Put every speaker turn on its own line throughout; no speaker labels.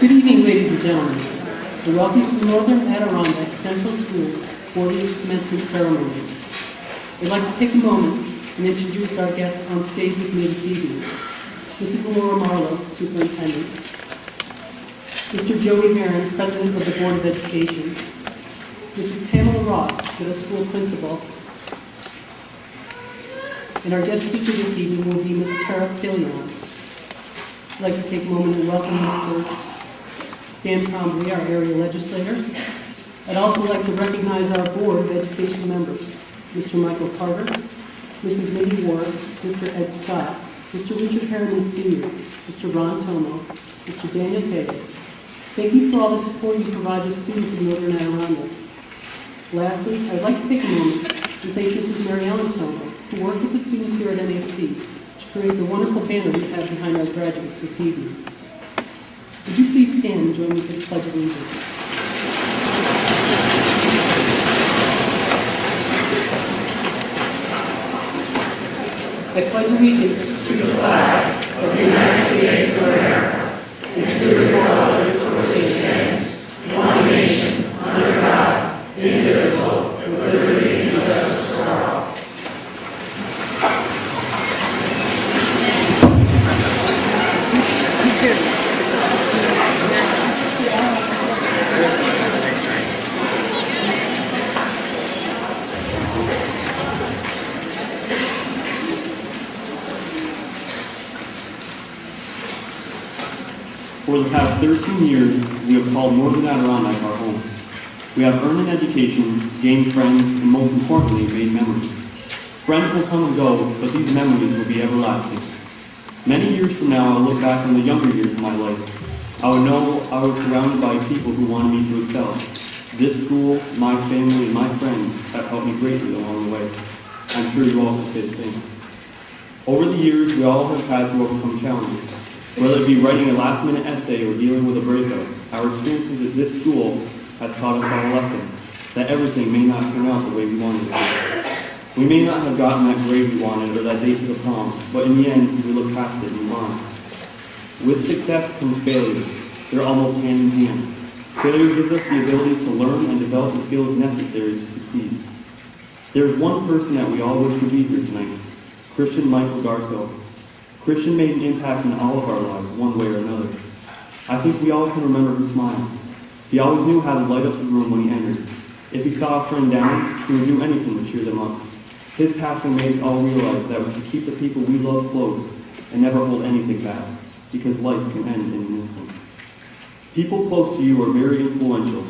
Good evening, ladies and gentlemen, and welcome to the Northern Adirondack Central School's 40th commencement ceremony. I'd like to take a moment and introduce our guests on stage with me this evening. Mrs. Laura Marlowe, Superintendent. Mr. Joey Heron, President of the Board of Education. Mrs. Pamela Ross, Middle School Principal. And our guest speaker this evening will be Ms. Tara Fillion. I'd like to take a moment and welcome Mr. Stan Comrie, our area legislator. I'd also like to recognize our Board of Education members, Mr. Michael Carter, Mrs. Mindy Ward, Mr. Ed Scott, Mr. Richard Harriman Sr., Mr. Ron Tomo, Mr. Daniel Page. Thank you for all the support you provide the students in Northern Adirondack. Lastly, I'd like to take a moment and thank Mrs. Mary Ellen Tomo, who worked with the students here at NAC to create the wonderful banner we have behind our graduates this evening. Would you please stand and join me for the Pledge of Allegiance? I pledge allegiance to the flag of the United States of America and to the republic for which it stands, one nation, under God, indivisible, with liberty and justice for all.
For the past 13 years, we have called Northern Adirondack our home. We have earned an education, gained friends, and most importantly, made memories. Friends will come and go, but these memories will be everlasting. Many years from now, I'll look back on the younger years of my life. I would know I was surrounded by people who wanted me to excel. This school, my family, and my friends have helped me greatly along the way. I'm sure you all can say the same. Over the years, we all have had to overcome challenges. Whether it be writing a last-minute essay or dealing with a breakup, our experiences at this school has taught us all a lesson, that everything may not turn out the way we wanted it to. We may not have gotten that grade we wanted or that date to the prom, but in the end, we look past it and move on. With success comes failure. They're almost hand in hand. Failure gives us the ability to learn and develop the skills necessary to succeed. There's one person that we all wish would be here tonight, Christian Michael Garso. Christian made an impact in all of our lives, one way or another. I think we all can remember his smile. He always knew how to light up the room when he entered. If he saw a friend down, he would do anything to cheer them up. His passion made us all realize that we should keep the people we love close and never hold anything back, because life can end in an instant. People close to you are very influential.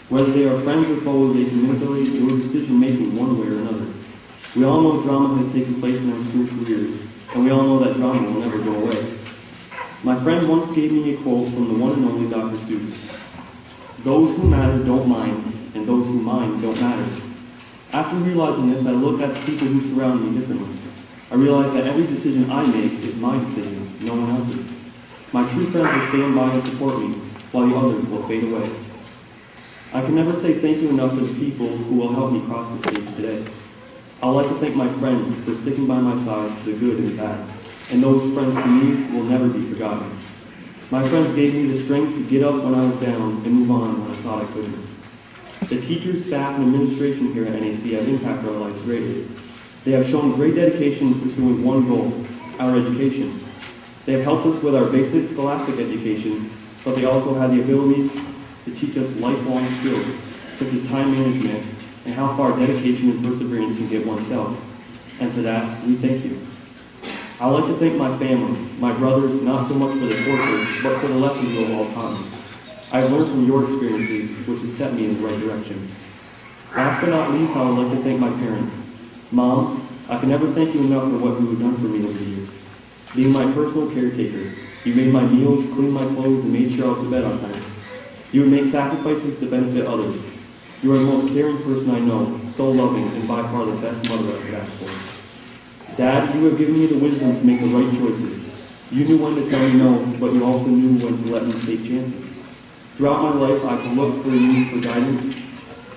Whether they are friends or foes, they can manipulate your decision-making one way or another. We all know drama has taken place in our school careers, and we all know that drama will never go away. My friend once gave me a quote from the one and only Dr. Seuss. Those who matter don't mind, and those who mind don't matter. After realizing this, I looked at the people who surround me differently. I realized that every decision I make is my decision, no one else's. My true friends will stand by and support me, while the others will fade away. I can never say thank you enough to the people who will help me cross the stage today. I would like to thank my friends for sticking by my side, the good and the bad, and those friends to me will never be forgotten. My friends gave me the strength to get up when I was down and move on when I thought I couldn't. The teachers, staff, and administration here at NAC have impacted our lives greatly. They have shown great dedication in pursuing one goal, our education. They have helped us with our basic scholastic education, but they also have the ability to teach us lifelong skills, such as time management, and how far dedication and perseverance can get oneself. And for that, we thank you. I would like to thank my family, my brothers, not so much for the torture, but for the lessons you have all taught me. I have learned from your experiences, which has set me in the right direction. Last but not least, I would like to thank my parents. Mom, I can never thank you enough for what you have done for me over the years. Being my personal caretaker, you made my meals, cleaned my clothes, and made sure I was to bed on time. You would make sacrifices to benefit others. You are the most caring person I know, so loving, and by far the best mother I could ask for. Dad, you have given me the wisdom to make the right choices. You knew when to tell me no, but you also knew when to let me take chances. Throughout my life, I can look for you for guidance,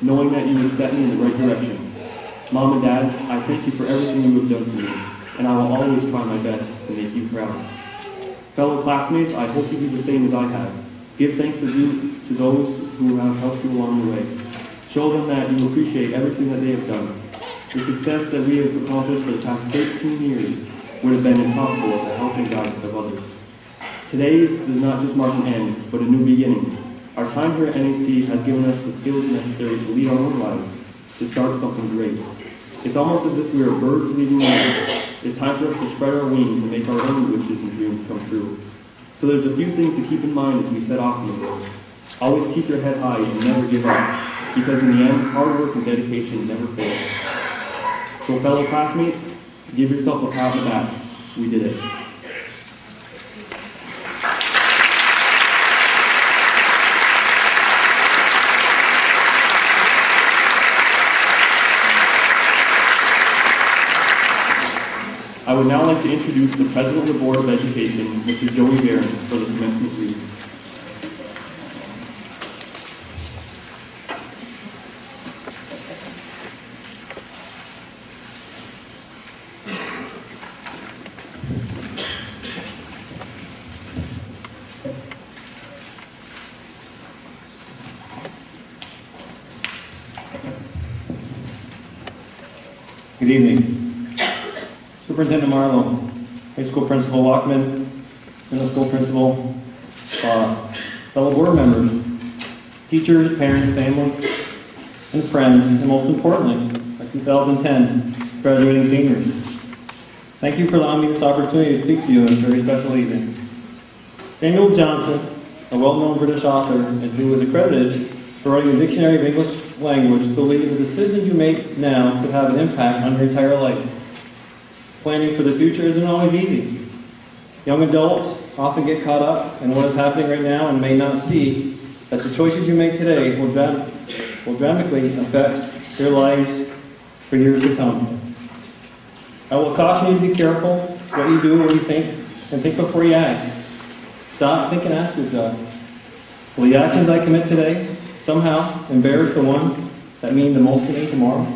knowing that you would set me in the right direction. Mom and Dad, I thank you for everything you have done for me, and I will always try my best to make you proud. Fellow classmates, I hope you do the same as I have. Give thanks to those who have helped you along the way. Show them that you appreciate everything that they have done. The success that we have accomplished for the past 13 years would have been impossible without the help and guidance of others. Today does not just mark an end, but a new beginning. Our time here at NAC has given us the skills necessary to lead our own lives, to start something great. It's almost as if we are birds leaving the nest. It's time for us to spread our wings and make our own wishes and dreams come true. So there's a few things to keep in mind as we set off in the world. Always keep your head high and never give up, because in the end, hard work and dedication never fail. So fellow classmates, give yourself a pat on the back. We did it. I would now like to introduce the President of the Board of Education, Mr. Joey Barron, for the commencement reading.
Good evening. Superintendent Marlowe, High School Principal Walkman, Middle School Principal, fellow board members, teachers, parents, families, and friends, and most importantly, our 2010 graduating seniors. Thank you for allowing me this opportunity to speak to you on this very special evening. Samuel Johnson, a well-known British author and who is accredited for writing a dictionary of English language, believes the decisions you make now could have an impact on your entire life. Planning for the future isn't always easy. Young adults often get caught up in what is happening right now and may not see that the choices you make today will dramatically affect your lives for years to come. I will caution you to be careful what you do, what you think, and think before you act. Stop, think, and ask yourself, will the actions I commit today somehow embarrass the ones that mean the most to me tomorrow?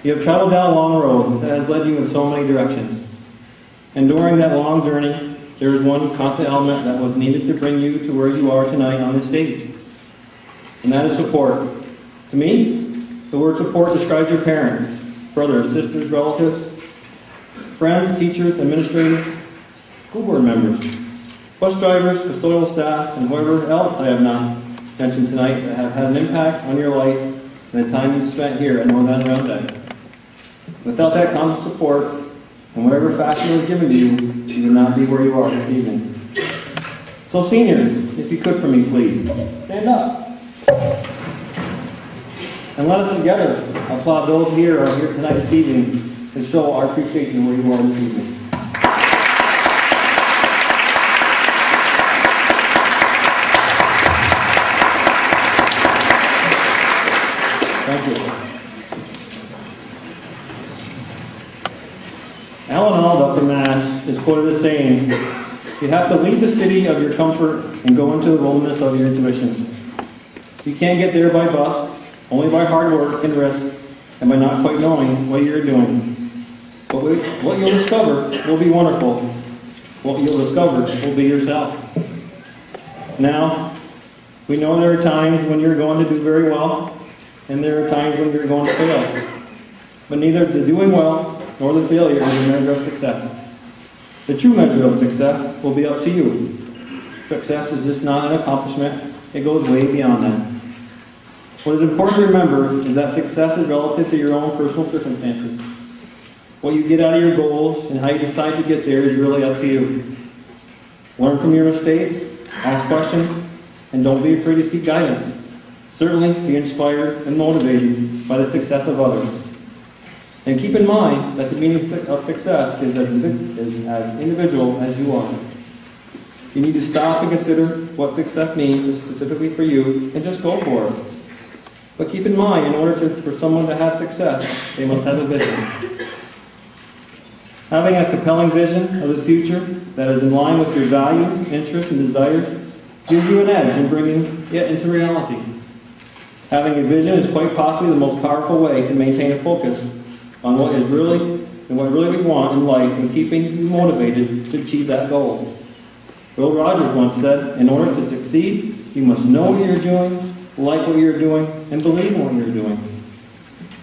You have traveled down a long road that has led you in so many directions. And during that long journey, there is one constant element that was needed to bring you to where you are tonight on this stage. And that is support. To me, the word support describes your parents, brothers, sisters, relatives, friends, teachers, administrators, school board members, bus drivers, custodial staff, and whoever else I have not mentioned tonight that have had an impact on your life and the time you've spent here at Northern Adirondack. Without that constant support, in whatever fashion it was given to you, you would not be where you are this evening. So seniors, if you could for me, please, stand up. And let us together applaud those here who are here tonight this evening and show our appreciation where you are this evening. Thank you. Alan Alda from Mass is quoted as saying, "You have to leave the city of your comfort and go into the wilderness of your intuition. You can't get there by bus, only by hard work and risk, and by not quite knowing what you're doing. But what you'll discover will be wonderful. What you'll discover will be yourself." Now, we know there are times when you're going to do very well, and there are times when you're going to fail. But neither the doing well nor the failure is a measure of success. The true measure of success will be up to you. Success is just not an accomplishment, it goes way beyond that. What is important to remember is that success is relative to your own personal circumstances. What you get out of your goals and how you decide to get there is really up to you. Learn from your mistakes, ask questions, and don't be afraid to seek guidance. Certainly be inspired and motivated by the success of others. And keep in mind that the meaning of success is as individual as you are. You need to stop and consider what success means specifically for you and just go for it. But keep in mind, in order for someone to have success, they must have a vision. Having a compelling vision of the future that is in line with your values, interests, and desires gives you an edge in bringing it into reality. Having a vision is quite possibly the most powerful way to maintain a focus on what really we want in life and keeping you motivated to achieve that goal. Will Rogers once said, in order to succeed, you must know what you're doing, like what you're doing, and believe in what you're doing.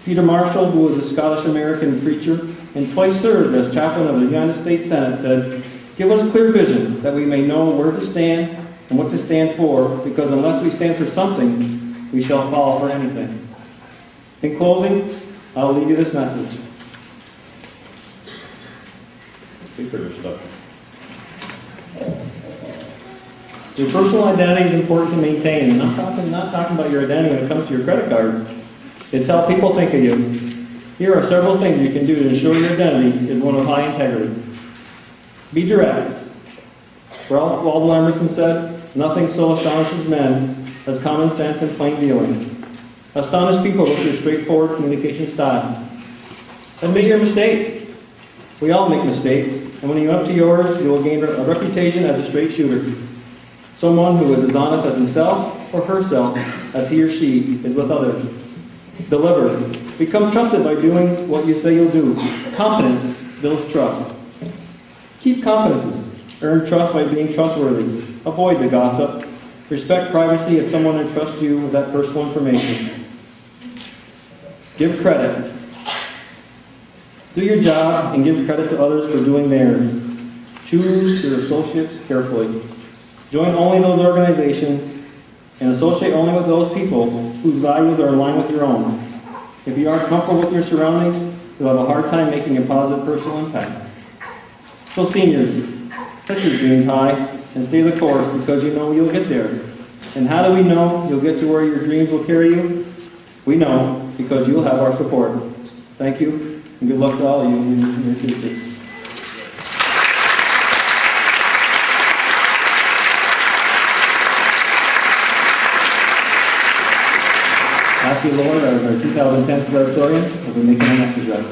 Peter Marshall, who was a Scottish-American preacher and twice served as chaplain of the United States Senate, said, "Give us clear vision that we may know where to stand and what to stand for, because unless we stand for something, we shall fall for anything." In closing, I'll leave you this message. Your personal identity is important to maintain. And I'm not talking about your identity when it comes to your credit card. It's how people think of you. Here are several things you can do to ensure your identity is one of high integrity. Be direct. Ralph Waldo Emerson said, "Nothing so astonishes men as common sense and plain dealing." Astonish people with your straightforward communication style. Admit your mistakes. We all make mistakes, and when you up to yours, you will gain a reputation as a straight shooter. Someone who is as honest as himself or herself as he or she is with others. Deliver. Become trusted by doing what you say you'll do. Confidence builds trust. Keep confidence. Earn trust by being trustworthy. Avoid the gossip. Respect privacy if someone entrusts you with that personal information. Give credit. Do your job and give credit to others for doing theirs. Choose your associates carefully. Join only those organizations and associate only with those people whose values are aligned with your own. If you aren't comfortable with your surroundings, you'll have a hard time making a positive personal impact. So seniors, set your dreams high and stay the course, because you know you'll get there. And how do we know you'll get to where your dreams will carry you? We know because you'll have our support. Thank you, and good luck to all of you in your future. Ashley Lord, our 2010 valedictorian, will be making our next address.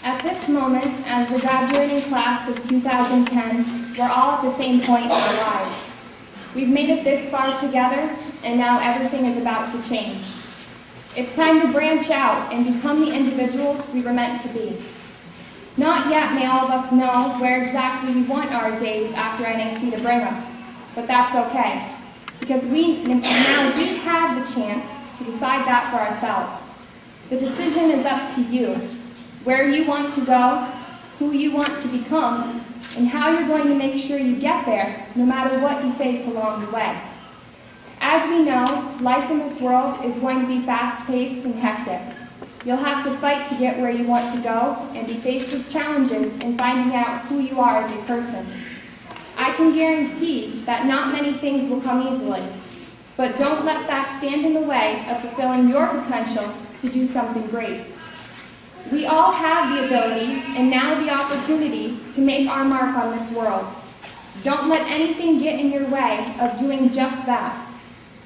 At this moment, as the graduating class of 2010, we're all at the same point in our lives. We've made it this far together, and now everything is about to change. It's time to branch out and become the individuals we were meant to be. Not yet may all of us know where exactly we want our days after NAC to bring us, but that's okay, because now we have the chance to decide that for ourselves. The decision is up to you. Where you want to go, who you want to become, and how you're going to make sure you get there, no matter what you face along the way. As we know, life in this world is going to be fast-paced and hectic. You'll have to fight to get where you want to go and be faced with challenges in finding out who you are as a person. I can guarantee that not many things will come easily, but don't let that stand in the way of fulfilling your potential to do something great. We all have the ability and now the opportunity to make our mark on this world. Don't let anything get in your way of doing just that.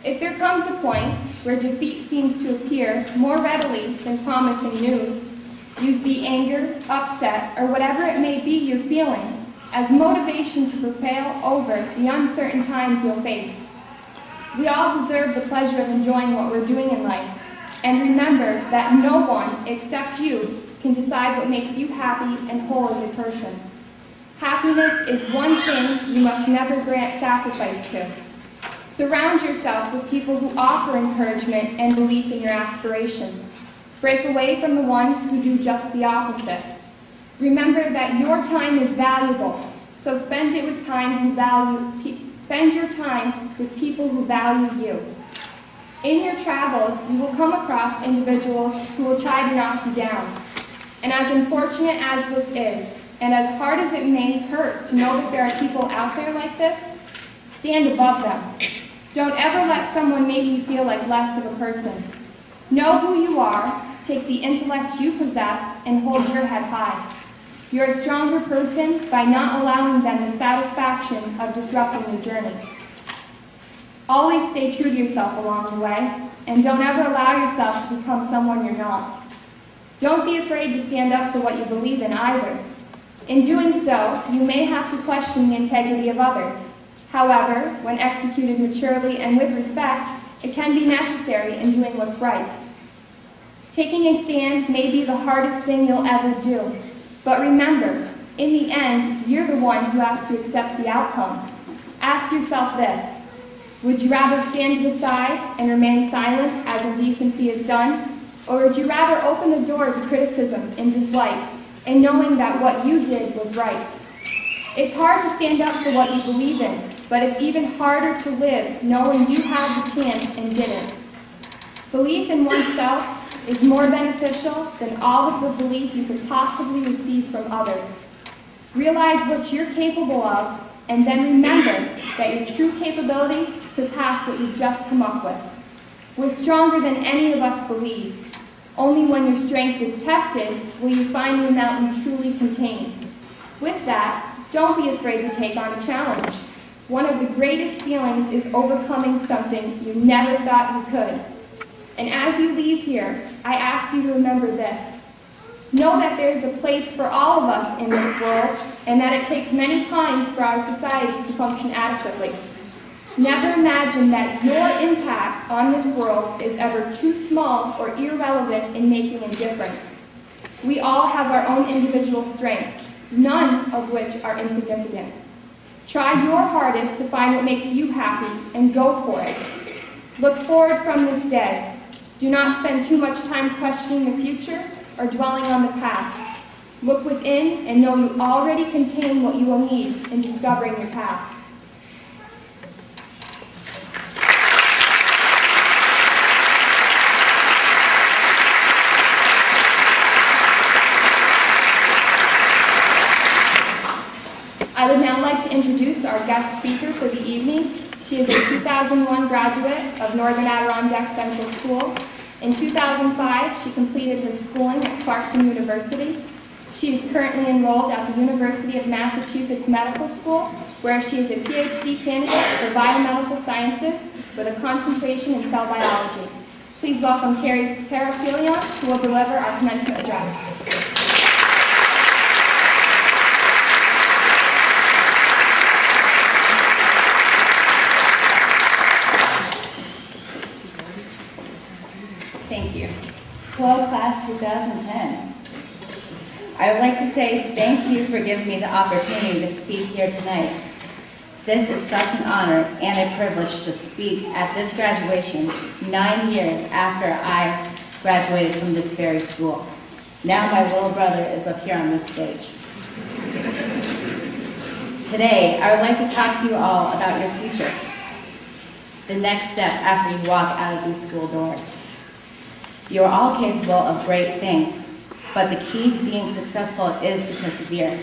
If there comes a point where defeat seems to appear more readily than promising news, use the anger, upset, or whatever it may be you're feeling as motivation to prevail over the uncertain times you'll face. We all deserve the pleasure of enjoying what we're doing in life. And remember that no one except you can decide what makes you happy and whole as a person. Happiness is one thing you must never grant sacrifice to. Surround yourself with people who offer encouragement and belief in your aspirations. Break away from the ones who do just the opposite. Remember that your time is valuable, so spend your time with people who value you. In your travels, you will come across individuals who will try to knock you down. And as unfortunate as this is, and as hard as it may hurt to know that there are people out there like this, stand above them. Don't ever let someone make you feel like less of a person. Know who you are, take the intellect you possess, and hold your head high. You're a stronger person by not allowing them the satisfaction of disrupting your journey. Always stay true to yourself along the way, and don't ever allow yourself to become someone you're not. Don't be afraid to stand up for what you believe in either. In doing so, you may have to question the integrity of others. However, when executed maturely and with respect, it can be necessary in doing what's right. Taking a stand may be the hardest thing you'll ever do, but remember, in the end, you're the one who has to accept the outcome. Ask yourself this: would you rather stand to the side and remain silent as indecency is done, or would you rather open the door to criticism and dislike, and knowing that what you did was right? It's hard to stand up for what you believe in, but it's even harder to live knowing you had the chance and didn't. Belief in oneself is more beneficial than all of the belief you could possibly receive from others. Realize what you're capable of, and then remember that your true capabilities surpass what you've just come up with. We're stronger than any of us believe. Only when your strength is tested will you find the amount you truly contain. With that, don't be afraid to take on a challenge. One of the greatest feelings is overcoming something you never thought you could. And as you leave here, I ask you to remember this. Know that there is a place for all of us in this world, and that it takes many times for our society to function adequately. Never imagine that your impact on this world is ever too small or irrelevant in making a difference. We all have our own individual strengths, none of which are insignificant. Try your hardest to find what makes you happy and go for it. Look forward from this day. Do not spend too much time questioning the future or dwelling on the past. Look within and know you already contain what you will need in discovering your path. I would now like to introduce our guest speaker for the evening. She is a 2001 graduate of Northern Adirondack Central School. In 2005, she completed her schooling at Clarkson University. She is currently enrolled at the University of Massachusetts Medical School, where she is a PhD candidate for biomedical sciences with a concentration in cell biology. Please welcome Tara Filion, who will deliver our commencement address.
Thank you. Hello, class 2010. I would like to say thank you for giving me the opportunity to speak here tonight. This is such an honor and a privilege to speak at this graduation 9 years after I graduated from this very school. Now my little brother is up here on this stage. Today, I would like to talk to you all about your future, the next step after you walk out of these school doors. You are all capable of great things, but the key to being successful is to persevere.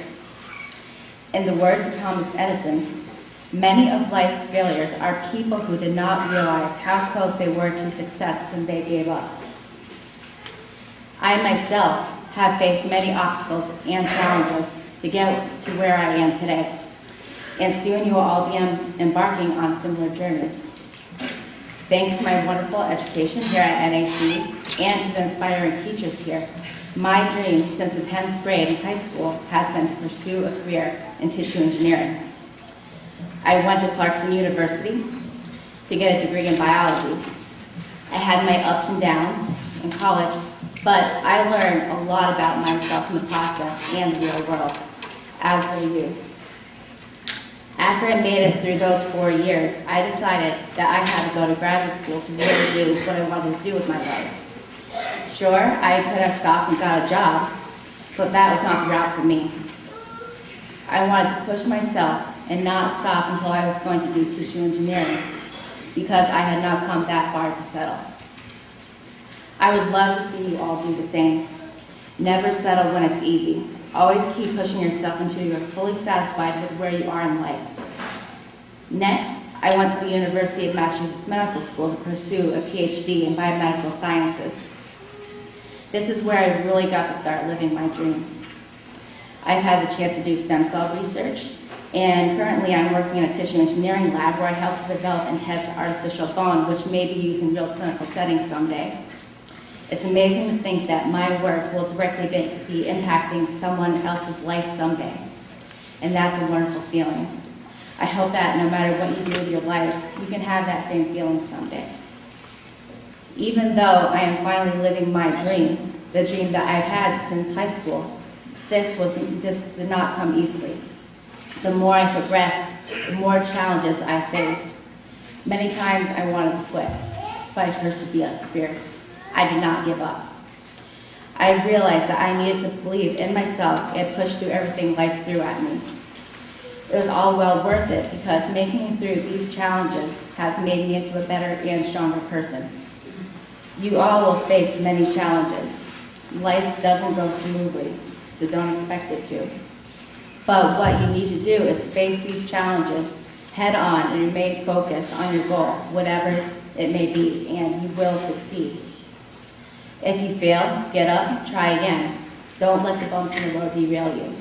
In the words of Thomas Edison, many of life's failures are people who did not realize how close they were to success when they gave up. I myself have faced many obstacles and challenges to get to where I am today, and soon you will all be embarking on similar journeys. Thanks to my wonderful education here at NAC and to the inspiring teachers here, my dream since the 10th grade in high school has been to pursue a career in tissue engineering. I went to Clarkson University to get a degree in biology. I had my ups and downs in college, but I learned a lot about myself in the process and the real world, as will you. After I made it through those 4 years, I decided that I had to go to graduate school to really do what I wanted to do with my life. Sure, I could have stopped and got a job, but that was not the route for me. I wanted to push myself and not stop until I was going to do tissue engineering, because I had not come that far to settle. I would love to see you all do the same. Never settle when it's easy. Always keep pushing yourself until you are fully satisfied with where you are in life. Next, I went to the University of Massachusetts Medical School to pursue a PhD in biomedical sciences. This is where I really got to start living my dream. I've had the chance to do stem cell research, and currently I'm working in a tissue engineering lab where I help to develop and test artificial bone, which may be used in real clinical settings someday. It's amazing to think that my work will directly be impacting someone else's life someday. And that's a wonderful feeling. I hope that no matter what you do with your lives, you can have that same feeling someday. Even though I am finally living my dream, the dream that I've had since high school, this did not come easily. The more I progressed, the more challenges I faced. Many times I wanted to quit, but I persevered. I did not give up. I realized that I needed to believe in myself and push through everything life threw at me. It was all well worth it because making it through these challenges has made me into a better and stronger person. You all will face many challenges. Life doesn't go smoothly, so don't expect it to. But what you need to do is face these challenges head on and remain focused on your goal, whatever it may be, and you will succeed. If you fail, get up, try again. Don't let the bumps in the road derail you.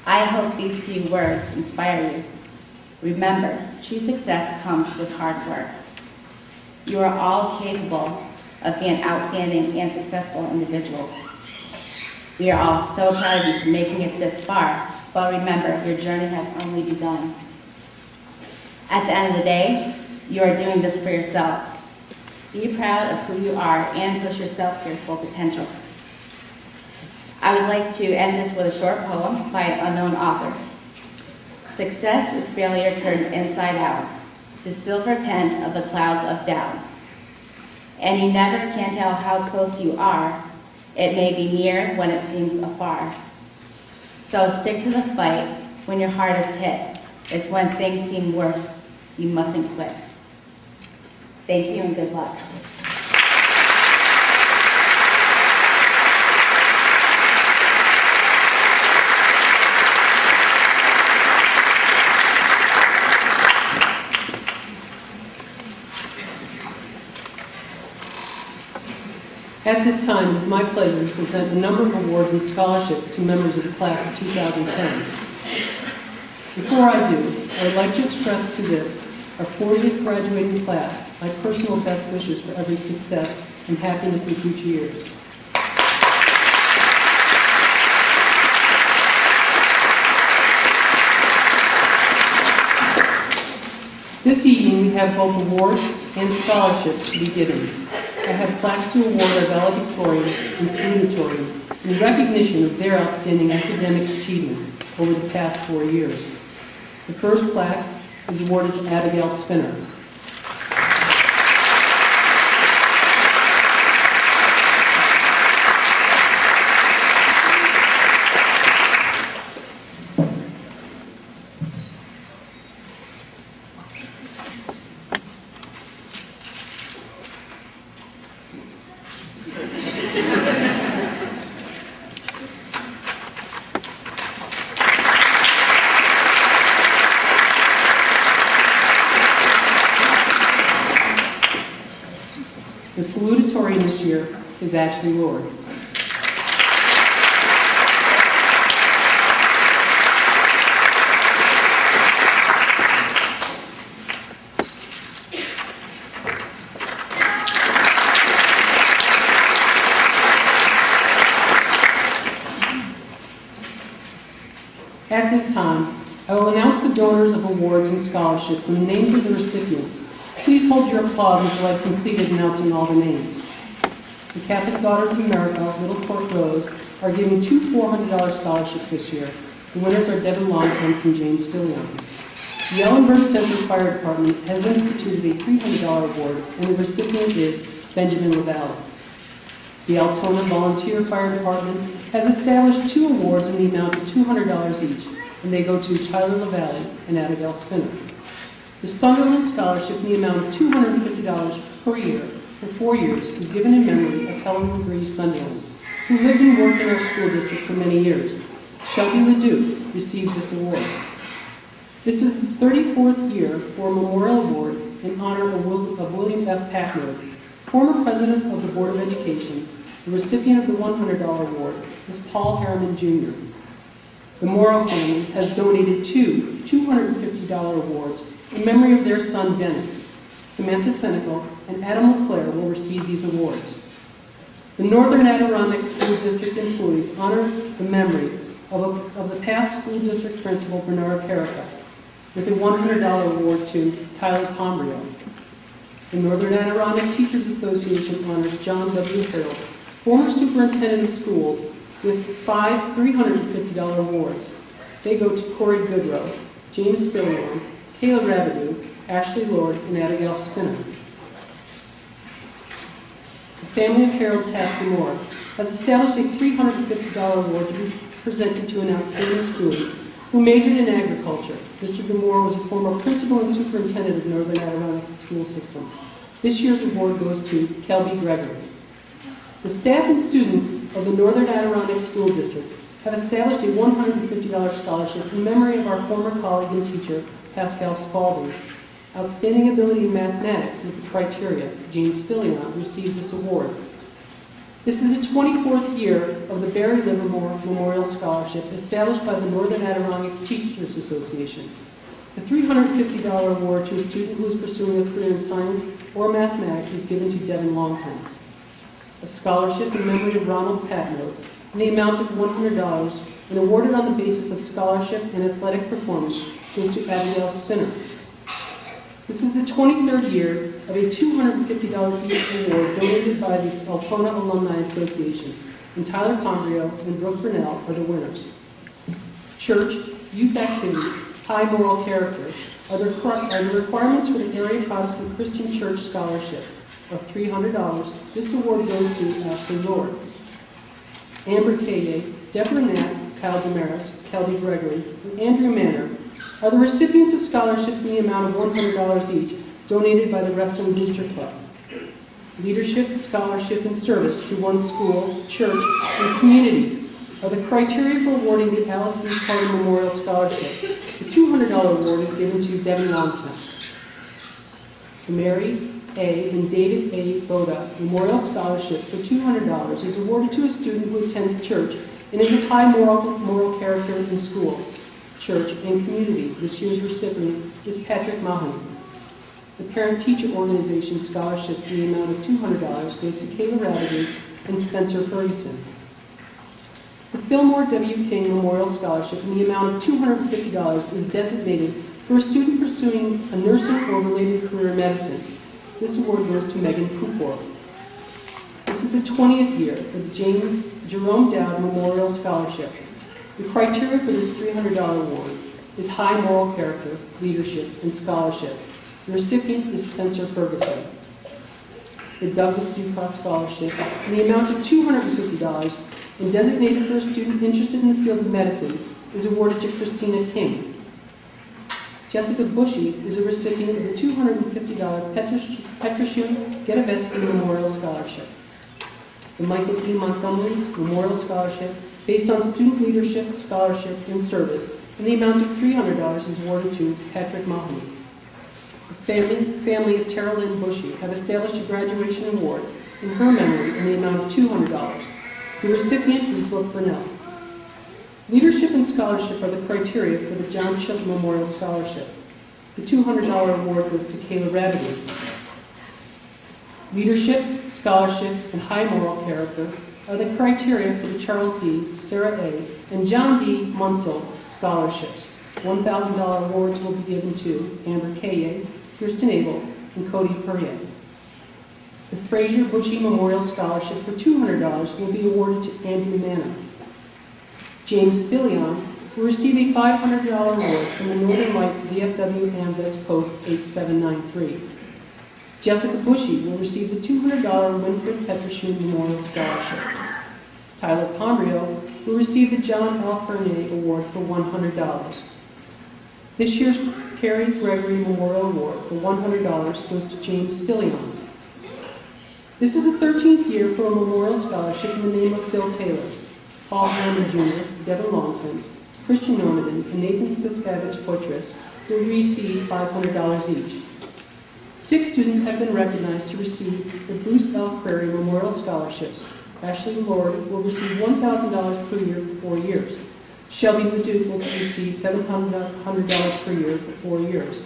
I hope these few words inspire you. Remember, true success comes with hard work. You are all capable of being outstanding and successful individuals. We are all so proud of you for making it this far, but remember, your journey has only begun. At the end of the day, you are doing this for yourself. Be proud of who you are and push yourself to your full potential. I would like to end this with a short poem by an unknown author. Success is failure turned inside out, the silver tent of the clouds of doubt. And you never can tell how close you are. It may be near when it seems afar. So stick to the fight when your heart is hit. It's when things seem worse, you mustn't quit. Thank you and good luck.
At this time, it is my pleasure to present a number of awards and scholarships to members of the class of 2010. Before I do, I would like to express to this, our 40th graduating class, my personal best wishes for every success and happiness in future years. This evening, we have both awards and scholarships to be given. I have plaques to award our valedictorians and salutatorians in recognition of their outstanding academic achievement over the past 4 years. The first plaque is awarded to Abigail Spinner. The salutatorian this year is Ashley Lord. At this time, I will announce the donors of awards and scholarships and the names of the recipients. Please hold your applause until I've completed announcing all the names. The Catholic Daughters of America, Little Court Rose, are giving 2 $400 scholarships this year. The winners are Devin Longfence and James Fillion. The Ellenburg Central Fire Department has instituted a $300 award, and the recipient is Benjamin LaValle. The Altona Volunteer Fire Department has established 2 awards in the amount of $200 each, and they go to Tyler LaValle and Abigail Spinner. The Sunderland Scholarship in the amount of $250 per year for 4 years is given in memory of Helen LeGree Sunderland, who lived and worked in our school district for many years. Shelby LeDuc receives this award. This is the 34th year for a memorial award in honor of William F. Patnode, former president of the Board of Education. The recipient of the $100 award is Paul Harriman Jr. The Morrow family has donated 2 $250 awards in memory of their son Dennis. Samantha Senecal and Adam LeClaire will receive these awards. The Northern Adirondack School District employees honor the memory of the past school district principal, Bernard Carrica, with a $100 award to Tyler Pombrio. The Northern Adirondack Teachers Association honors John W. Harold, former superintendent of schools, with 5 $350 awards. They go to Corey Goodrow, James Filion, Kayla Rabideau, Ashley Lord, and Abigail Spinner. The family of Harold Taft Moore has established a $350 award to be presented to an outstanding student who majored in agriculture. Mr. Gamore was a former principal and superintendent of Northern Adirondack School System. This year's award goes to Kelby Gregory. The staff and students of the Northern Adirondack School District have established a $150 scholarship in memory of our former colleague and teacher, Pascal Spalding. Outstanding ability in mathematics is the criteria. James Filion receives this award. This is the 24th year of the Barry Livermore Memorial Scholarship established by the Northern Adirondack Teachers Association. The $350 award to a student who is pursuing a career in science or mathematics is given to Devin Longtons. A scholarship in memory of Ronald Patno in the amount of $100 and awarded on the basis of scholarship and athletic performance goes to Abigail Spinner. This is the 23rd year of a $250 each award donated by the Altona Alumni Association, and Tyler Pombrio and Brooke Burnell are the winners. Church, youth activities, high moral character are the requirements for the Area Protestant Christian Church Scholarship of $300. This award goes to Ashley Lord. Amber Kaye, Deborah Knapp, Kyle Damaris, Kelby Gregory, and Andrew Manor are the recipients of scholarships in the amount of $100 each, donated by the Wrestling Booster Club. Leadership, scholarship, and service to one's school, church, and community are the criteria for awarding the Alice East Carter Memorial Scholarship. The $200 award is given to Devin Longton. The Mary A. and David A. Boda Memorial Scholarship for $200 is awarded to a student who attends church and is of high moral character in school, church, and community. This year's recipient is Patrick Mahoney. The Parent-Teacher Organization scholarships in the amount of $200 goes to Kayla Rabideau and Spencer Ferguson. The Fillmore W. King Memorial Scholarship in the amount of $250 is designated for a student pursuing a nursing or related career in medicine. This award goes to Megan Cooper. This is the 20th year of the James Jerome Dowd Memorial Scholarship. The criteria for this $300 award is high moral character, leadership, and scholarship. The recipient is Spencer Ferguson. The Douglas Ducross Scholarship in the amount of $250 and designated for a student interested in the field of medicine is awarded to Christina King. Jessica Bushy is a recipient of the $250 Petrosian Gedavetsky Memorial Scholarship. The Michael D. Montgomery Memorial Scholarship, based on student leadership, scholarship, and service, in the amount of $300 is awarded to Patrick Mahoney. The family of Terrell Lynn Bushy have established a graduation award in her memory in the amount of $200. The recipient is Brooke Burnell. Leadership and scholarship are the criteria for the John Chilton Memorial Scholarship. The $200 award goes to Kayla Rabideau. Leadership, scholarship, and high moral character are the criteria for the Charles D., Sarah A., and John D. Munsell scholarships. $1,000 awards will be given to Amber Kaye, Kirsten Abel, and Cody Perrier. The Fraser Butchie Memorial Scholarship for $200 will be awarded to Andrew Manor. James Filion will receive a $500 award from the Northern Lights VFW AMVETS Post 8793. Jessica Bushy will receive the $200 Winfred Petroshoon Memorial Scholarship. Tyler Pombrio will receive the John L. Fernier Award for $100. This year's Carrie Gregory Memorial Award for $100 goes to James Filion. This is the 13th year for a memorial scholarship in the name of Phil Taylor, Paul Hammond Jr., Devin Longtons, Christian Norman, and Nathan Siskavich Poitras will receive $500 each. 6 students have been recognized to receive the Bruce L. Prairie Memorial Scholarships. Ashley Lord will receive $1,000 per year for 4 years. Shelby Leduc will receive $700 per year for 4 years.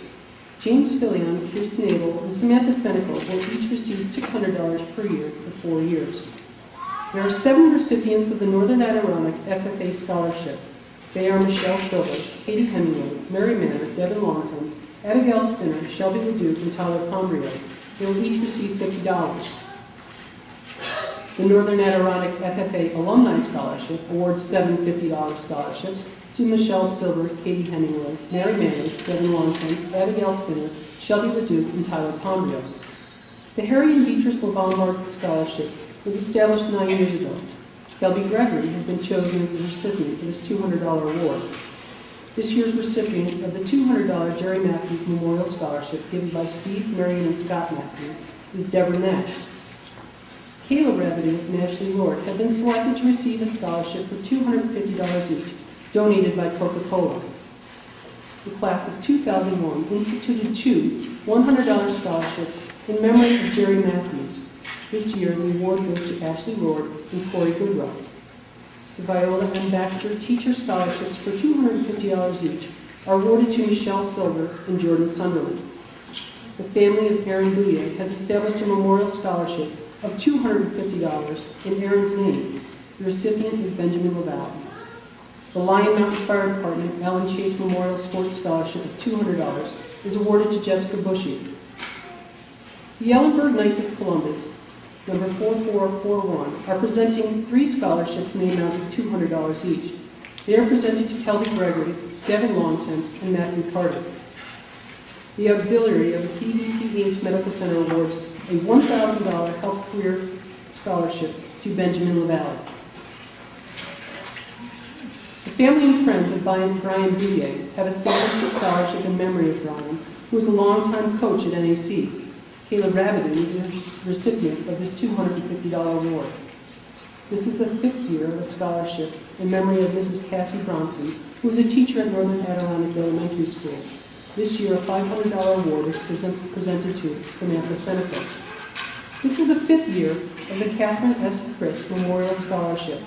James Filion, Kirsten Abel, and Samantha Senecal will each receive $600 per year for 4 years. There are 7 recipients of the Northern Adirondack FFA Scholarship. They are Michelle Silver, Katie Hemingway, Mary Manor, Devin Longtons, Abigail Spinner, Shelby LeDuc, and Tyler Pombrio. They will each receive $50. The Northern Adirondack FFA Alumni Scholarship awards 7 $50 scholarships to Michelle Silver, Katie Hemingway, Mary Manor, Devin Longtons, Abigail Spinner, Shelby LeDuc, and Tyler Pombrio. The Harry and Beatrice LeVonbard Scholarship was established 9 years ago. Shelby Gregory has been chosen as the recipient of this $200 award. This year's recipient of the $200 Jerry Matthews Memorial Scholarship given by Steve, Marion, and Scott Matthews is Deborah Knack. Kayla Revenue and Ashley Lord have been selected to receive a scholarship for $250 each, donated by Coca-Cola. The class of 2001 instituted 2 $100 scholarships in memory of Jerry Matthews. This year, the award goes to Ashley Lord and Corey Goodrow. The Viola and Baxter Teacher Scholarships for $250 each are awarded to Michelle Silver and Jordan Sunderland. The family of Aaron Bouye has established a memorial scholarship of $250 in Aaron's name. The recipient is Benjamin LaValle. The Lion Mountain Fire Department Alan Chase Memorial Sports Scholarship of $200 is awarded to Jessica Bushy. The Ellenberg Knights of Columbus, number 4441, are presenting 3 scholarships in the amount of $200 each. They are presented to Kelby Gregory, Devin Longtons, and Matthew Carter. The auxiliary of the CVPH Medical Center awards a $1,000 Health Career Scholarship to Benjamin LaValle. The family and friends of Brian Bouye have established a scholarship in memory of Brian, who is a longtime coach at NAC. Kayla Rabidin is the recipient of this $250 award. This is the 6th year of a scholarship in memory of Mrs. Cassie Bronson, who is a teacher at Northern Adirondack Elementary School. This year, a $500 award is presented to Samantha Seneca. This is the 5th year of the Catherine S. Fritz Memorial Scholarship.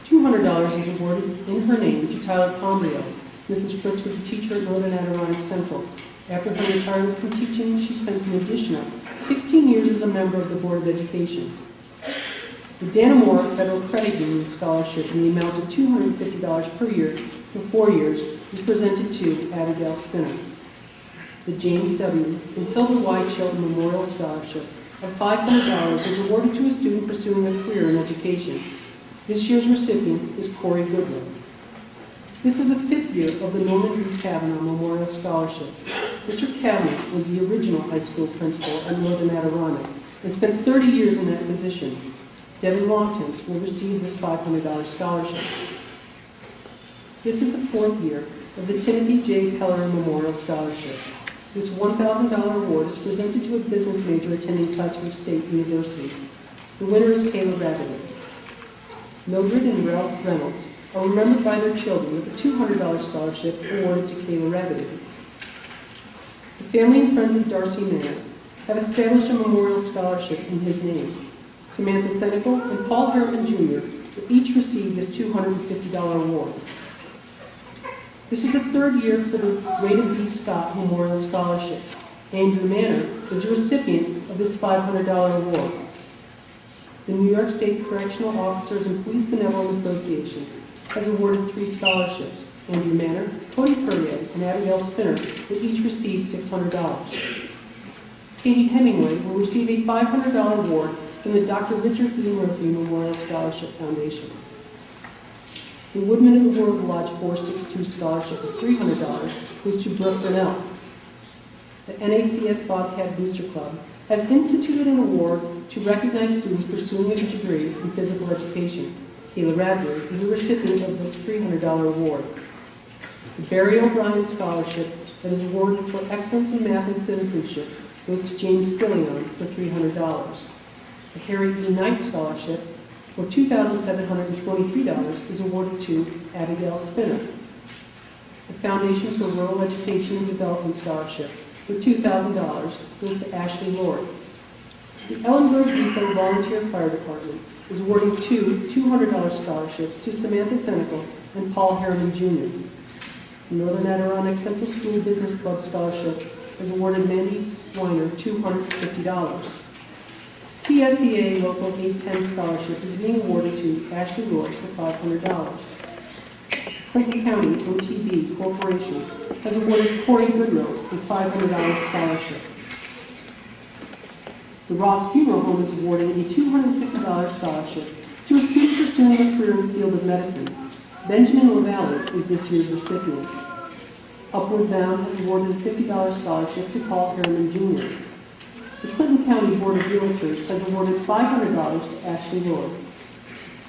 $200 is awarded in her name to Tyler Pombrio. Mrs. Fritz was a teacher at Northern Adirondack Central. After her retirement from teaching, she spent an additional 16 years as a member of the Board of Education. The Dannemora Federal Credit Union Scholarship in the amount of $250 per year for 4 years is presented to Abigail Spinner. The James W. and Hilda Y. Chilton Memorial Scholarship of $500 is awarded to a student pursuing a career in education. This year's recipient is Corey Goodrow. This is the 5th year of the Norman B. Kavanaugh Memorial Scholarship. Mr. Kavanaugh was the original high school principal at Northern Adirondack and spent 30 years in that position. Devin Longtons will receive this $500 scholarship. This is the 4th year of the Timothy J. Pellerin Memorial Scholarship. This $1,000 award is presented to a business major attending Plattsburgh State University. The winner is Kayla Rabidin. Mildred and Ralph Reynolds are remembered by their children with a $200 scholarship awarded to Kayla Rabidin. The family and friends of Darcy Manor have established a memorial scholarship in his name. Samantha Senecal and Paul Harriman Jr. will each receive this $250 award. This is the 3rd year for the Rated B. Scott Memorial Scholarship. Andrew Manor is a recipient of this $500 award. The New York State Correctional Officers and Police Benevolent Association has awarded 3 scholarships. Andrew Manor, Cody Perrier, and Abigail Spinner will each receive $600. Katie Hemingway will receive a $500 award from the Dr. Richard E. Murphy Memorial Scholarship Foundation. The Woodman of the World Lodge 462 Scholarship of $300 goes to Brooke Burnell. The NACS Bobcat Booster Club has instituted an award to recognize students pursuing a degree in physical education. Kayla Radbury is a recipient of this $300 award. The Barry O'Brien Scholarship that is awarded for excellence in math and citizenship goes to James Skillion for $300. The Harry E. Knight Scholarship for $2,723 is awarded to Abigail Spinner. The Foundation for Rural Education and Development Scholarship for $2,000 goes to Ashley Lord. The Ellenberg Depot Volunteer Fire Department is awarding 2 $200 scholarships to Samantha Senecal and Paul Harriman Jr. The Northern Adirondack Central School Business Club Scholarship is awarded Mandy Weiner $250. CSEA Local 810 Scholarship is being awarded to Ashley Lord for $500. Clinton County OTB Corporation has awarded Corey Goodrow a $500 scholarship. The Ross Funeral Home is awarding a $250 scholarship to a student pursuing a career in the field of medicine. Benjamin LaValle is this year's recipient. Upward Bound has awarded a $50 scholarship to Paul Harriman Jr. The Clinton County Board of Realtors has awarded $500 to Ashley Lord.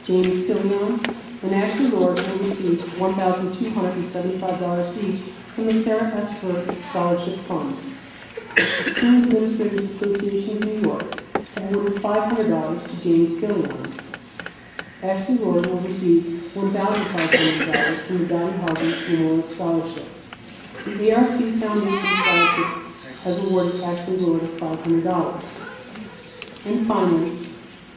James Fillion and Ashley Lord will receive $1,275 each from the Sarah S. Furr Scholarship Fund. The School Administrators Association of New York awarded $500 to James Fillion. Ashley Lord will receive $1,500 from the Donny Harvey Memorial Scholarship. The ARC Foundation Scholarship has awarded Ashley Lord $500. And finally,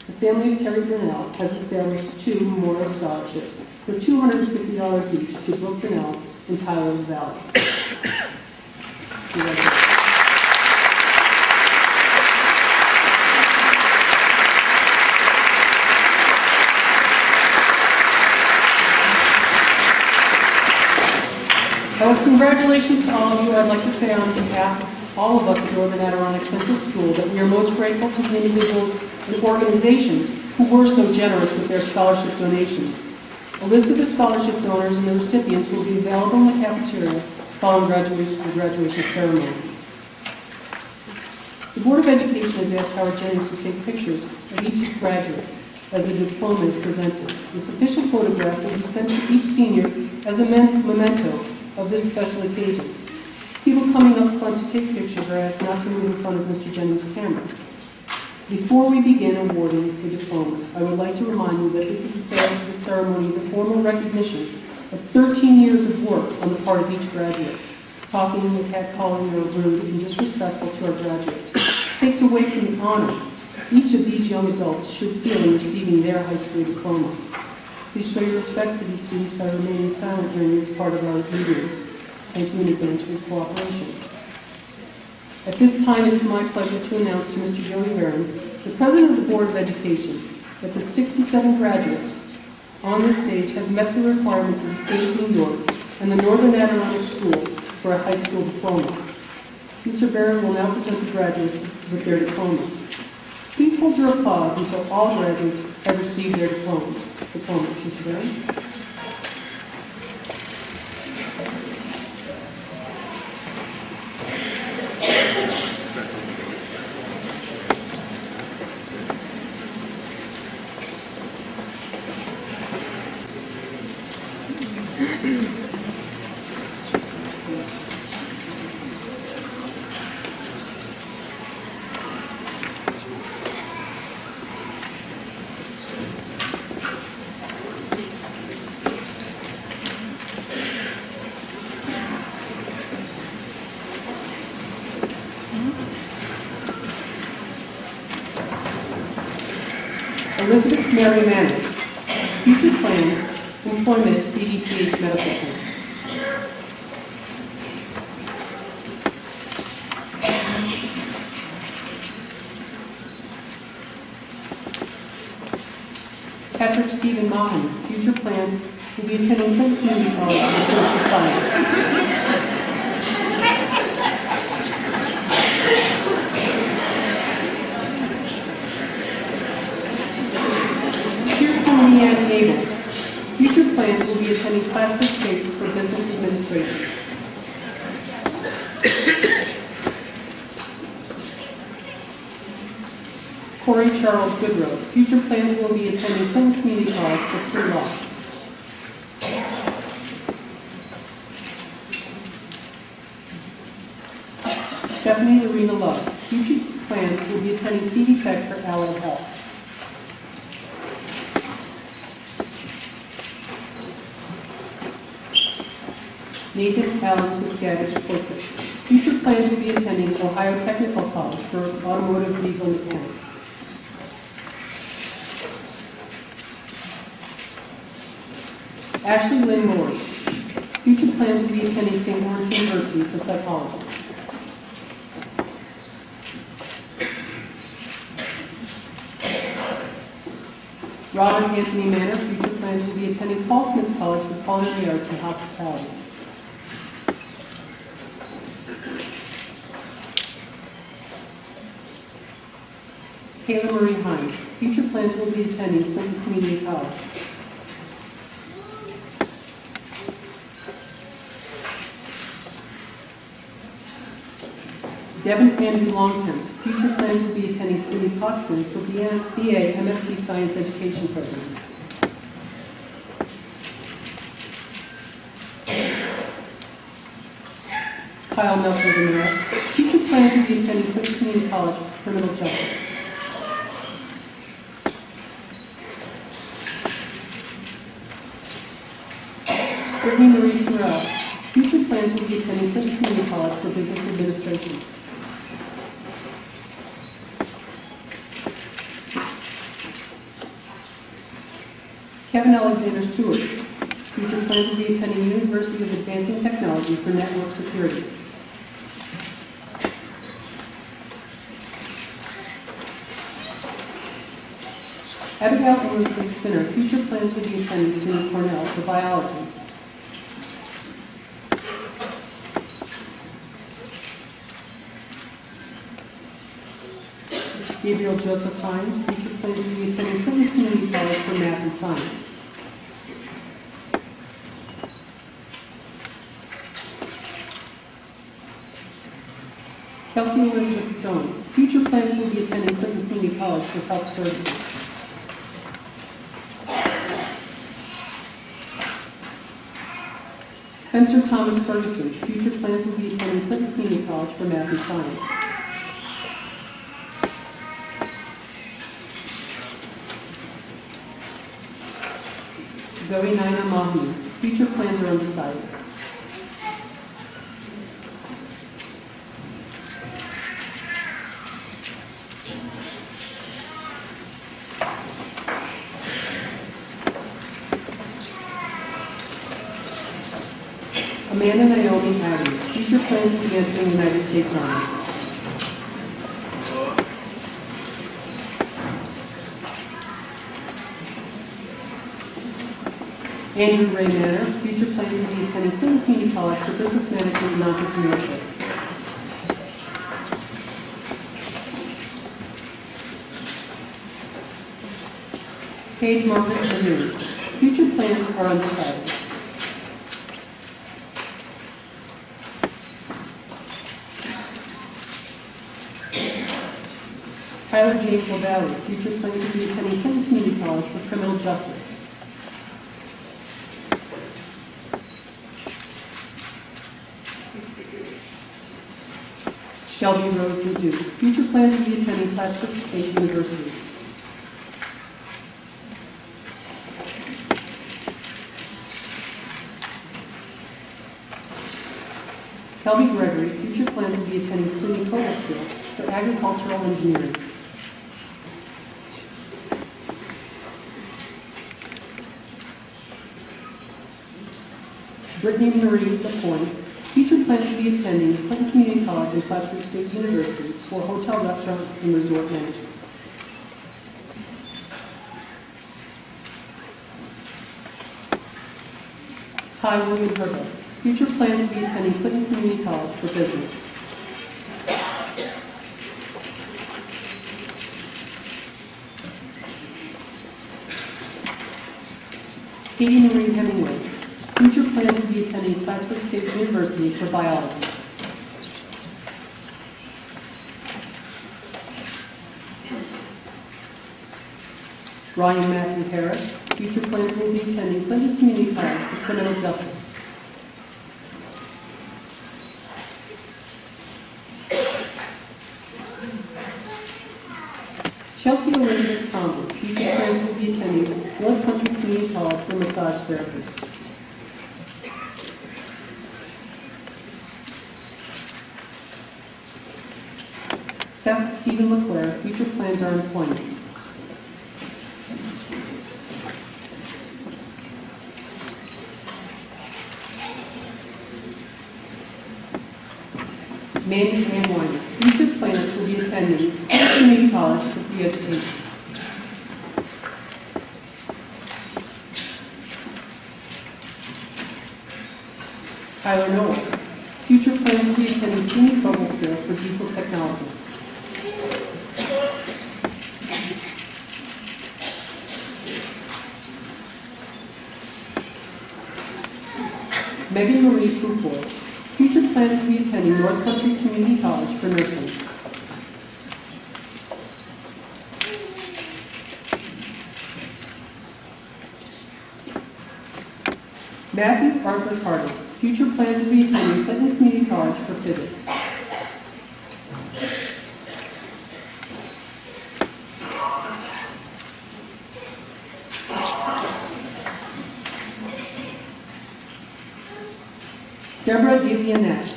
the family of Terry Burnell has established 2 memorial scholarships for $250 each to Brooke Burnell and Tyler Valley. Congratulations to all of you. I'd like to say on behalf of all of us at Northern Adirondack Central School that we are most grateful to the individuals and organizations who were so generous with their scholarship donations. A list of the scholarship donors and the recipients will be available in the cafeteria following the graduation ceremony. The Board of Education has asked Howard Jennings to take pictures of each graduate as the diploma is presented. This official photograph will be sent to each senior as a memento of this special occasion. People coming up front to take pictures are asked not to move in front of Mr. Jennings' camera. Before we begin awarding the diplomas, I would like to remind you that this ceremony is a formal recognition of 13 years of work on the part of each graduate. Talking and catcalling are rude and disrespectful to our graduates. It takes away from the honor each of these young adults should feel in receiving their high school diploma. Please show your respect for these students by remaining silent during this part of our meeting. Thank you in advance for your cooperation. At this time, it is my pleasure to announce to Mr. Joey Barron, the President of the Board of Education, that the 67 graduates on this stage have met the requirements of the State of New York and the Northern Adirondack School for a high school diploma. Mr. Barron will now present the graduates with their diplomas. Please hold your applause until all graduates have received their diplomas. Mr. Barron. Elizabeth Mary Manning, future plans, employment at CDPH Medical Center. Patrick Stephen Mahan, future plans, will be attending Clinton Community College in Social Science. Leanne Abel. Future plans will be attending Classic State for Business Administration. Corey Charles Goodrow. Future plans will be attending Clinton Community College for pre-law. Stephanie Lorena Love. Future plans will be attending CD Tech for allied health. Nathan Allen Siskavage Portrait. Future plans will be attending Ohio Technical College for automotive diesel mechanics. Ashley Lynn Lord. Future plans will be attending St. Lawrence University for psychology. Robert Anthony Manor, future plans will be attending Paul Smith College for Culinary Arts and Hospitality. Kayla Marie Hines, future plans will be attending Clinton Community College. Devin Andrew Longtemps, future plans will be attending SUNY Boston for BA MFT Science Education Program. Kyle Nelson Demera, future plans will be attending Clinton Community College for Criminal Justice. Brittany Marie Sorrell, future plans will be attending Clinton Community College for Business Administration. Kevin Alexander Stewart, future plans will be attending University of Advancing Technology for Network Security. Abigail Elizabeth Spinner, future plans will be attending SUNY Cornell for biology. Gabriel Joseph Hines, future plans will be attending Clinton Community College for math and science. Kelsey Elizabeth Stone, future plans will be attending Clinton Community College for health services. Spencer Thomas Ferguson, future plans will be attending Clinton Community College for math and science. Zoe Nina Mahi, future plans are undecided. Amanda Naomi Addy, future plans will be entering the United States Army. Andrew Ray Manor, future plans will be attending Clinton Community College for Business Management and Entrepreneurship. Paige Margaret Saloon, future plans are undecided. Tyler James LaValle, future plans will be attending Clinton Community College for Criminal Justice. Shelby Rose Ledoux, future plans will be attending Plattsburgh State University. Kelby Gregory, future plans will be attending SUNY Coldstream for agricultural engineering. Brittany Marie Lapointe, future plans will be attending Clinton Community College and Plattsburgh State University for hotel, restaurant, and resort management. Ty William Hurst, future plans will be attending Clinton Community College for business. Katie Marie Hemingway, future plans will be attending Plattsburgh State University for biology. Ryan Matthew Harris, future plans will be attending Clinton Community College for criminal justice. Chelsea Elizabeth Thomas, future plans will be attending North Country Community College for massage therapy. Seth Stephen LeClaire, future plans are employment. Mandy Ann Weiner, future plans will be attending Community College for free education. Tyler Noel. Future plans will be attending SUNY Cobblestone for diesel technology. Megan Marie Poopoy. Future plans will be attending North Country Community College for nursing. Matthew Arthur Carter. Future plans will be attending Clinton Community College for physics. Deborah Givianak.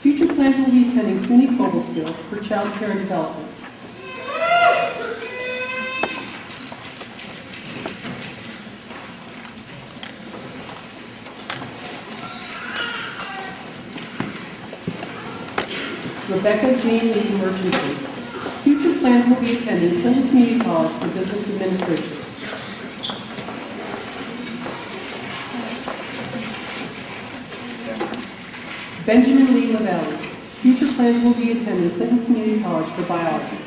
Future plans will be attending SUNY Cobblestone for child care and development. Rebecca Jane Lee Murchison. Future plans will be attending Clinton Community College for business administration. Benjamin Lee Lavalley. Future plans will be attending Clinton Community College for biology.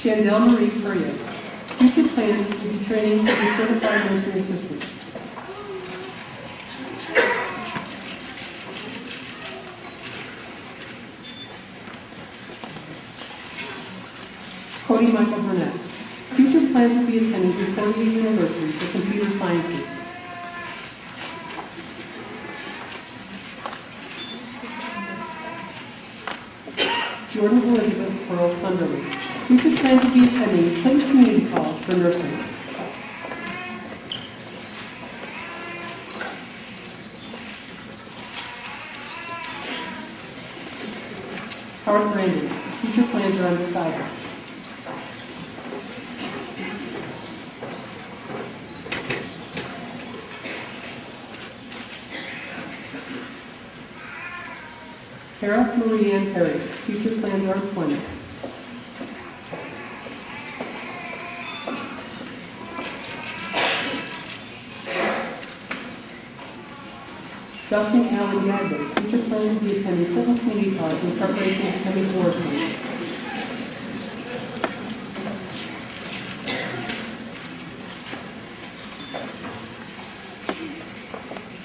Chandel Marie Currier. Future plans will be training to be certified nursing assistant. Cody Michael Burnett. Future plans will be attending Concordia University for computer sciences. Jordan Elizabeth Pearl Sunderland. Future plans will be attending Clinton Community College for nursing. Howard Brandon. Future plans are undecided. Tara Marie Ann Perry. Future plans are employment. Dustin Allen Yagler. Future plans will be attending Clinton Community College in preparation for becoming board member.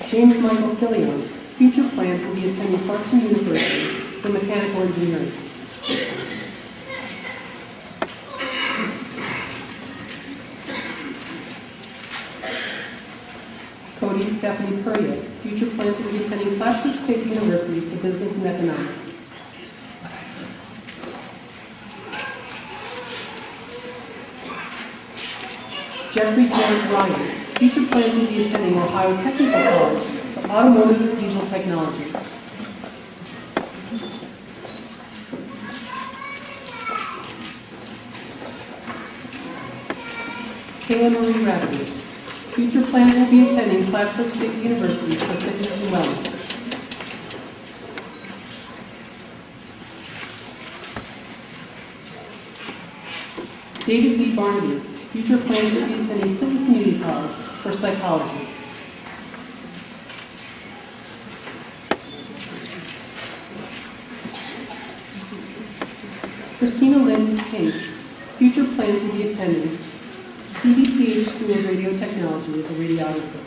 James Michael Fillion. Future plans will be attending Clarkson University for mechanical engineering. Cody Stephanie Puryear. Future plans will be attending Plattsburgh State University for business and economics. Jeffrey George Ryan. Future plans will be attending Ohio Technical College for automotive and diesel technology. Kayla Marie Radley. Future plans will be attending Plattsburgh State University for fitness and wellness. David B. Barnaby. Future plans will be attending Clinton Community College for psychology. Christina Lynn King. Future plans will be attending CDPH School of Radio Technology as a radiographer.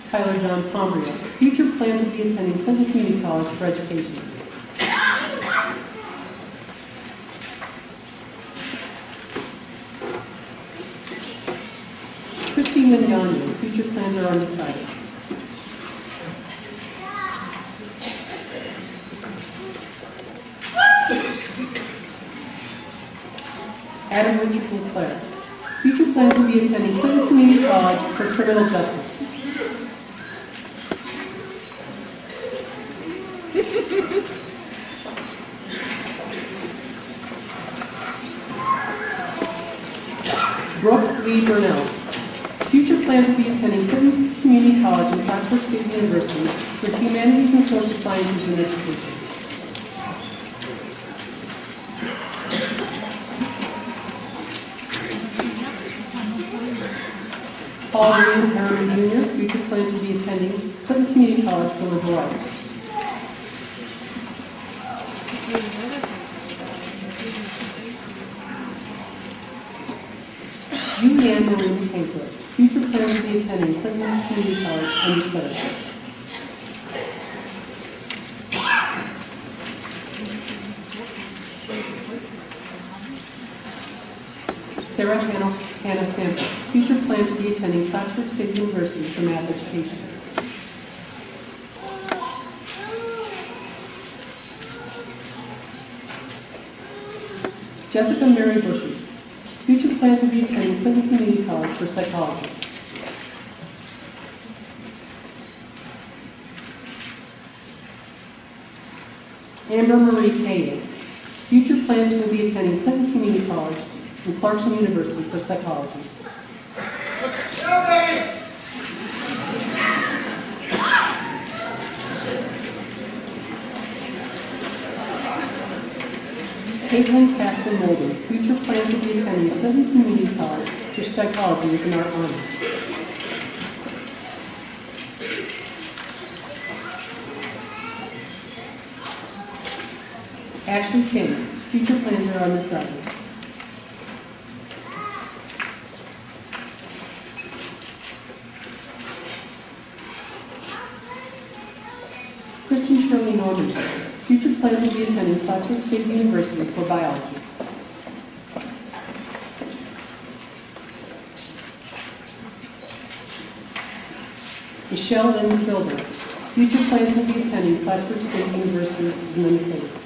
Tyler John Pombria. Future plans will be attending Clinton Community College for education. Christy Wingano. Future plans are undecided. Adam Richard LeClaire. Future plans will be attending Clinton Community College for criminal justice. Brooke Lee Burnell. Future plans will be attending Clinton Community College in Plattsburgh State University for Humanities and Social Sciences in Education. Paul William Harriman Jr., future plans to be attending Clinton Community College for liberal arts. Julianne Marie Hancock, future plans to be attending Clinton Community College underclassmen. Sarah Hannah Sanford, future plans to be attending Plattsburgh State University for math education. Jessica Mary Bushy, future plans to be attending Clinton Community College for psychology. Amber Marie Cahill, future plans will be attending Clinton Community College and Clarkson University for psychology. Caitlin Catherine Mulder, future plans to be attending Clinton Community College for psychology with an art honors. Ashley King, future plans are on this item. Christian Shirley Norman, future plans will be attending Plattsburgh State University for biology. Michelle Lynn Silver, future plans will be attending Plattsburgh State University as an undergraduate.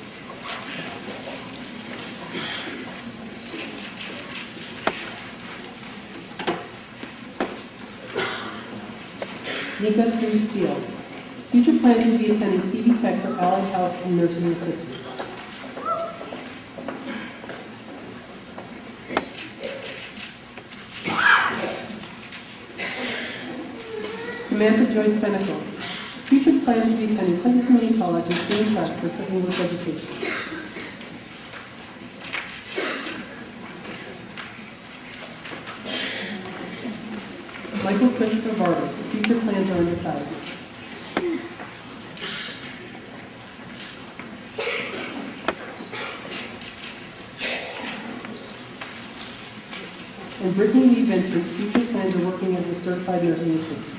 Nika Sue Steele, future plans will be attending CV Tech for allied health and nursing assistant. Samantha Joyce Senecal, future plans will be attending Clinton Community College and Senior Class for English education. Michael Christopher Barber, future plans are undecided. And Brittany Lee Vincent, future plans are working as a certified nursing assistant.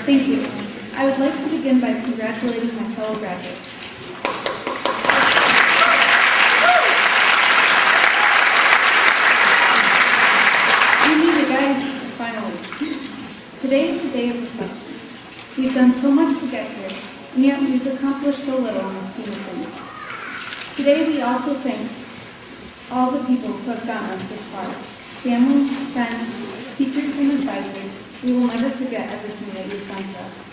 Thank you. I would like to begin by congratulating my fellow graduates. We need it, guys, finally. Today is the day of reflection. We've done so much to get here, and yet we've accomplished so little in the scheme of things. Today we also thank all the people who have gotten us this far. Family, friends, teachers, and advisors. We will never forget everything that you've done for us.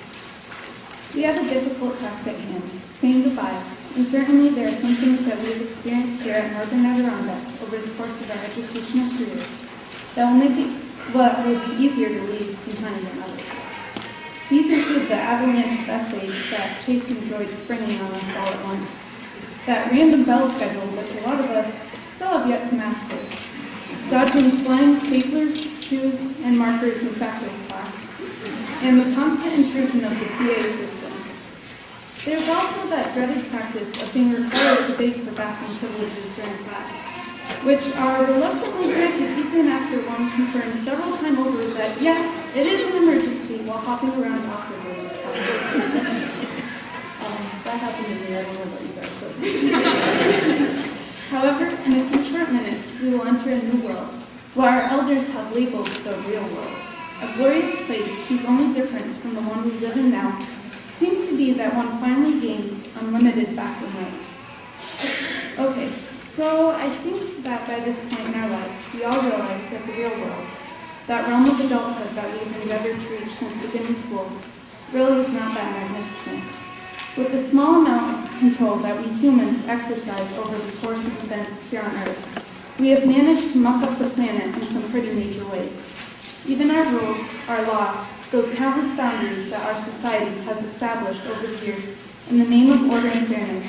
We have a difficult task at hand, saying goodbye, and certainly there are some things that we have experienced here at Northern Adirondack over the course of our educational career that will make it what will be easier to leave behind than others. These include the avalanche of essays that Chase enjoyed springing on us all at once. That random bell schedule which a lot of us still have yet to master. Dodging flying staplers, shoes, and markers in faculty class. And the constant intrusion of the PA system. There's also that dreaded practice of being required to beg for bathroom privileges during class, which are reluctantly granted even after one confirms several times over that, yes, it is an emergency while hopping around awkwardly. That happened to me, I don't know about you guys, but... However, in a few short minutes, we will enter a new world, where our elders have labeled the real world. A glorious place whose only difference from the one we live in now seems to be that one finally gains unlimited bathroom rights. Okay, so I think that by this point in our lives, we all realize that the real world, that realm of adulthood that we've endeavored to reach since beginning school, really is not that magnificent. With the small amount of control that we humans exercise over the course of events here on Earth, we have managed to muck up the planet in some pretty major ways. Even our rules, our laws, those countless boundaries that our society has established over the years in the name of order and fairness,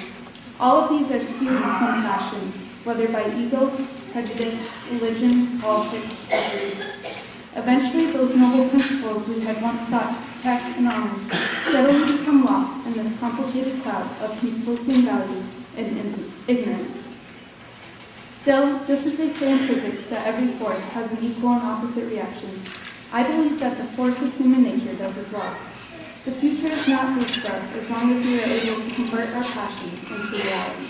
all of these are skewed in some fashion, whether by egos, prejudice, religion, politics, or greed. Eventually, those noble principles we had once sought to protect and honor steadily become lost in this complicated cloud of conflicting values and ignorance. Still, just as they say in physics that every force has an equal and opposite reaction, I believe that the force of human nature does as well. The future is not bleak for us as long as we are able to convert our passions into reality.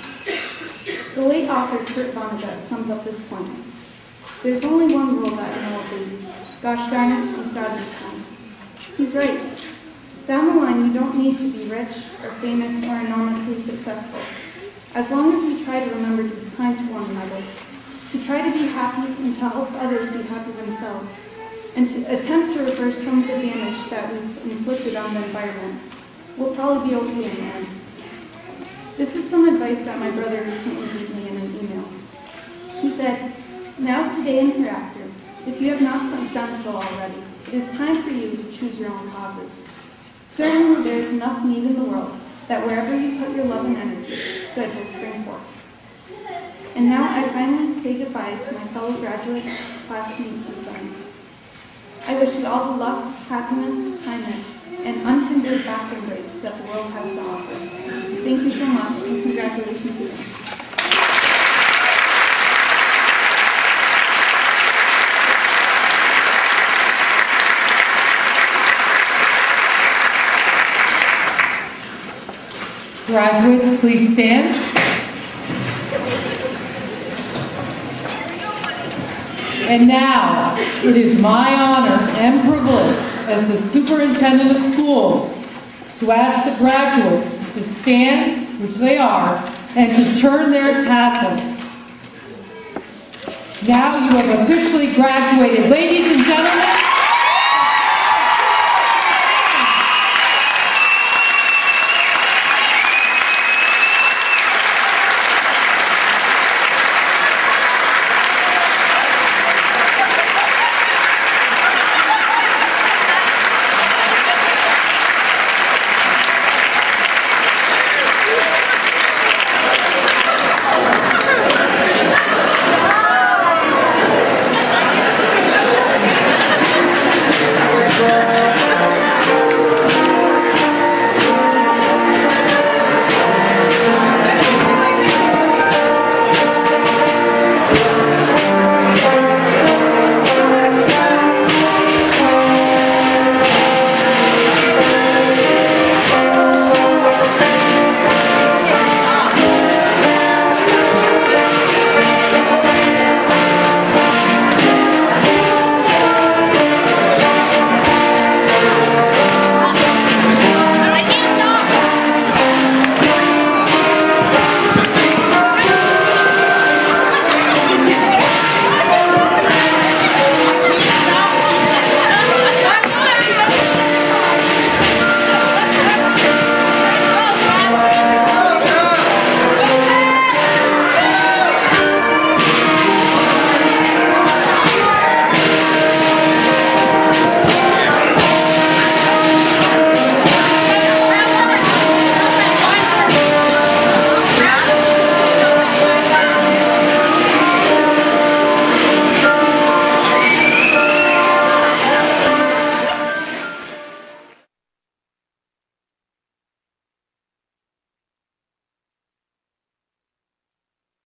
The late author Kurt Vonnegut sums up this point. There's only one rule that I know of babies. Gosh darn it, we started this time. He's right. Down the line, you don't need to be rich or famous or enormously successful. As long as we try to remember to be kind to one another, to try to be happy and to help others be happy themselves, and to attempt to reverse some of the damage that we've inflicted on the environment, we'll probably be okay in the end. This is some advice that my brother recently gave me in an email. He said, "Now, today, and hereafter, if you have not done so already, it is time for you to choose your own causes. Certainly there is enough need in the world that wherever you put your love and energy, good will spring forth." And now I finally say goodbye to my fellow graduates, classmates, and friends. I wish you all the luck, happiness, kindness, and unhindered back embrace that the world has to offer. Thank you so much, and congratulations again.
Graduates, please stand. And now, it is my honor and privilege as the superintendent of schools to ask the graduates to stand, which they are, and to turn their tassels. Now you have officially graduated. Ladies and gentlemen,